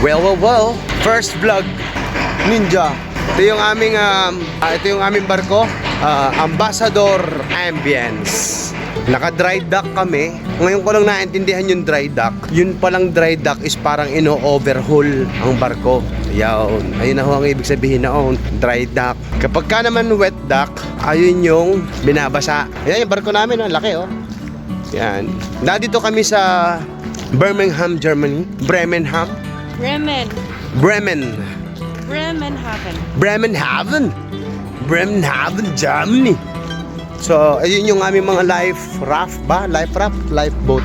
Well. First vlog, Ninja. Ito yung aming barko, Ambassador Ambience. Naka-dry dock kami. Ngayon ko lang naintindihan yung dry dock. Yun palang dry dock is parang ino-overhaul ang barko. Ayun na ho ang ibig sabihin noon, dry dock. Kapag ka naman wet dock, ayun yung binabasa. Ayan yung barko namin, laki oh. Yan. Nandito kami sa Birmingham, Germany. Bremenhaven, Germany. So, ayun yung aming mga lifeboat.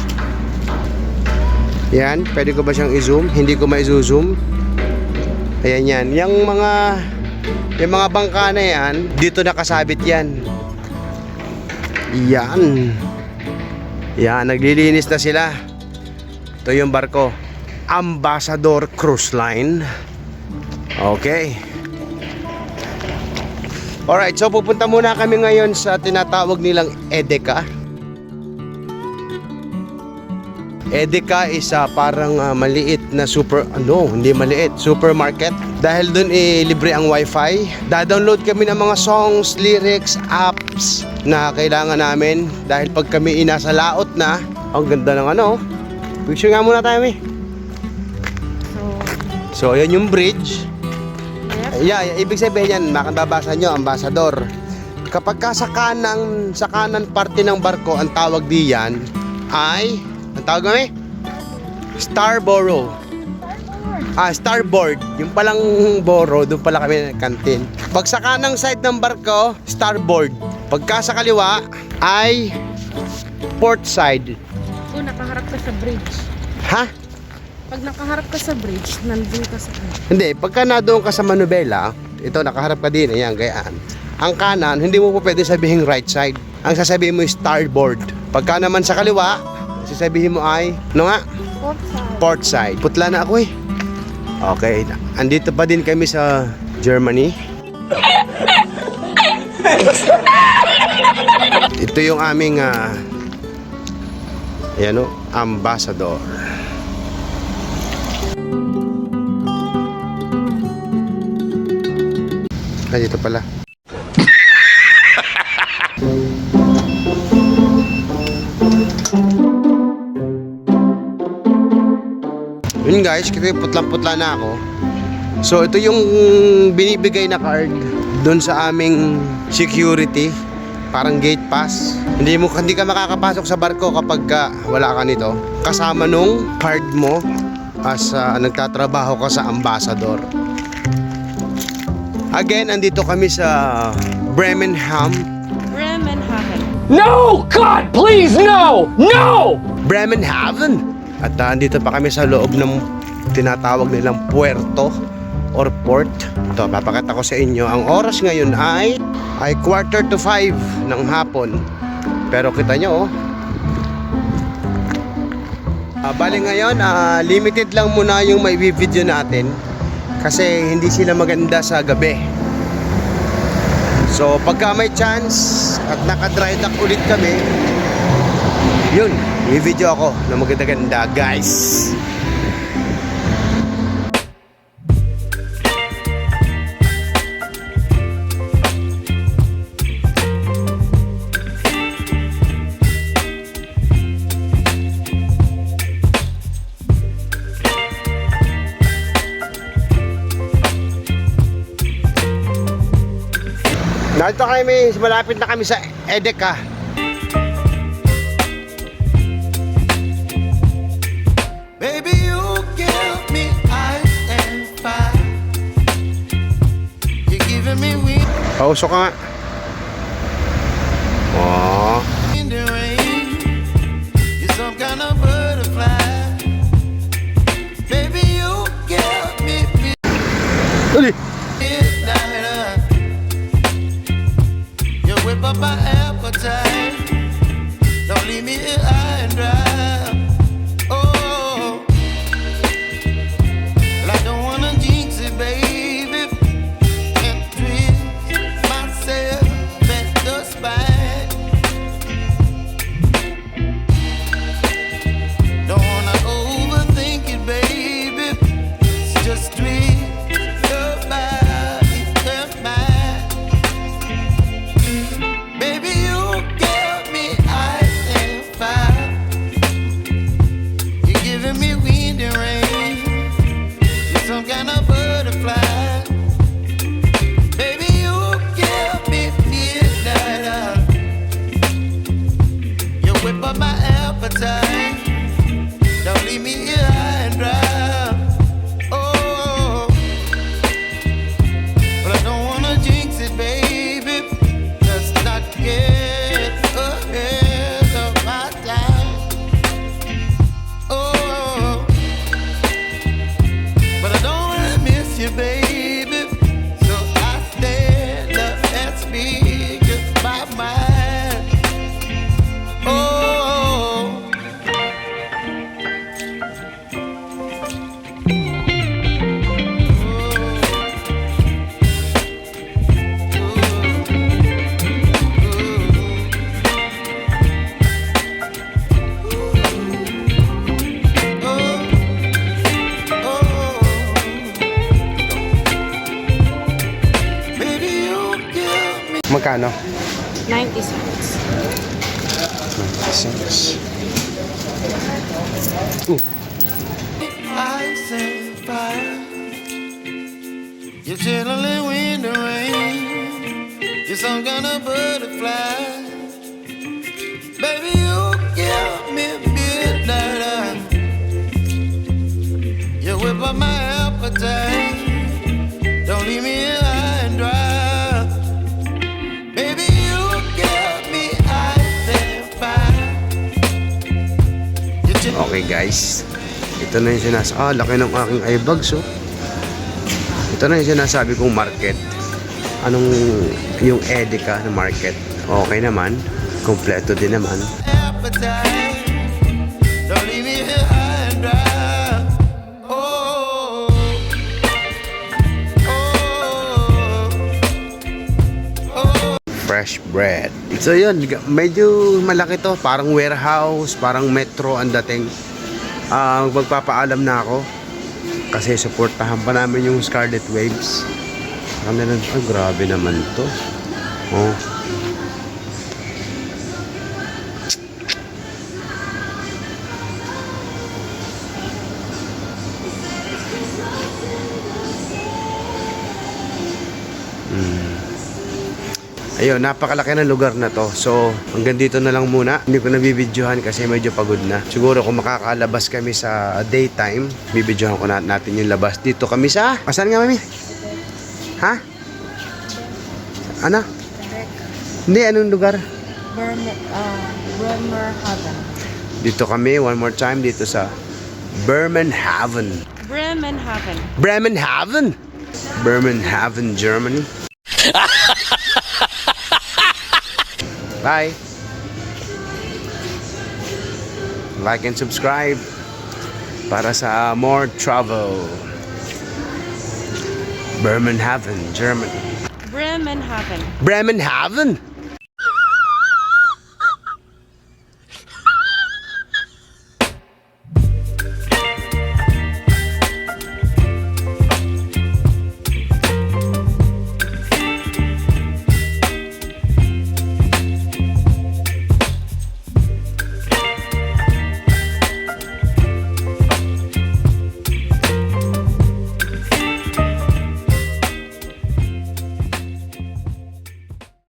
Yan, pwede ko ba siyang i-zoom? Hindi ko ma-zoom. Ayan yan. Yung mga bangka na yan, dito nakasabit yan. Yan, naglilinis na sila. Ito yung barko. Ambassador Cruise Line. Okay. Alright, so pupunta muna kami ngayon sa tinatawag nilang EDEKA. EDEKA is parang maliit na hindi maliit, supermarket. Dahil dun libre ang wifi. Da-download kami ng mga songs, lyrics, apps na kailangan namin. Dahil pag kami inasa laot na, ang ganda ng picture nga muna tayo So, yan yung bridge. Ibig sabihin yan, makababasa nyo, Ambassador. Kapag ka sa kanan parte ng barko, ang tawag diyan ay, ang tawag kami? Starboard. Starboard. Yung palang boro, doon pala kami kantin. Pag sa kanang side ng barko, starboard. Pagka sa kaliwa ay port side. Nakaharap ka sa bridge. Ha? Pag nakaharap ka sa bridge, nandun ka sa kanan. Hindi, pagka nadoon ka sa manubela, ito nakaharap ka din, ayan, gayaan. Ang kanan, hindi mo po pwede sabihin right side. Ang sasabihin mo is starboard. Pagka naman sa kaliwa, sasabihin mo ay, Port side. Port side. Putla na ako Okay, andito pa din kami sa Germany. Ito yung aming Ambassador. Dito pala. Yun guys, kasi putlang-putla na ako. So ito yung binibigay na card doon sa aming security. Parang gate pass. Hindi ka makakapasok sa barko kapag wala ka nito. Kasama nung card mo as nagtatrabaho ka sa Ambassador. Again, andito kami sa Bremenhaven. No! God, please, no! No! Bremenhaven. At andito pa kami sa loob ng tinatawag nilang puerto or port. Ito, papakita ko sa inyo. Ang oras ngayon ay 4:45 ng hapon. Pero kita nyo, bali ngayon, limited lang muna yung may video natin. Kasi hindi sila maganda sa gabi. So pagka may chance at naka-dry dock ulit kami, yun, may video ako na maganda-ganda guys. Dito malapit na kami sa EDEKA. Baby, you give me ice and fire. You're giving me wind Pausok ka nga. Oh. in the rain. You're some kind of butterfly. Baby, you give me Uli. midnight. You whip up my appetite. Don't leave me here high and dry. Oh, well, I don't wanna jinx it, baby, and twist myself. Magkano? 90 cents. 90 cents. Ice and fire. You're chilling in the rain. You're some kind of butterfly. Baby, you give me midnight. You whip up my appetite. Don't leave me here high and dry. Baby, you give me ice and fire. You're chilling. Okay guys, ito na yung laki ng aking eye bags oh. Ito na yung sinasabi kong market. Anong yung Edeka na market? Okay naman, kompleto din naman. Appetite. Don't leave me here high and dry. Oh, oh, oh. Fresh bread. So yun, medyo malaki to, parang warehouse, parang metro ang dating. Magpapaalam na ako kasi supportahan pa namin yung Scarlet Waves. Grabe naman to. Oh. Ayun, napakalaki ng lugar na to. So, hanggang dito na lang muna. Hindi ko nabibidyohan kasi medyo pagod na. Siguro kung makakalabas kami sa daytime, bibidyohan ko natin yung labas. Dito kami sa... Saan nga, mami? Ha? Ano? Hindi, anong lugar? Bremerhaven. Dito kami, one more time, dito sa Bremerhaven. Bremerhaven. Bremerhaven? Bremerhaven, Germany. Bye. Like and subscribe para sa more travel. Bremerhaven, Germany. Bremerhaven. Bremerhaven.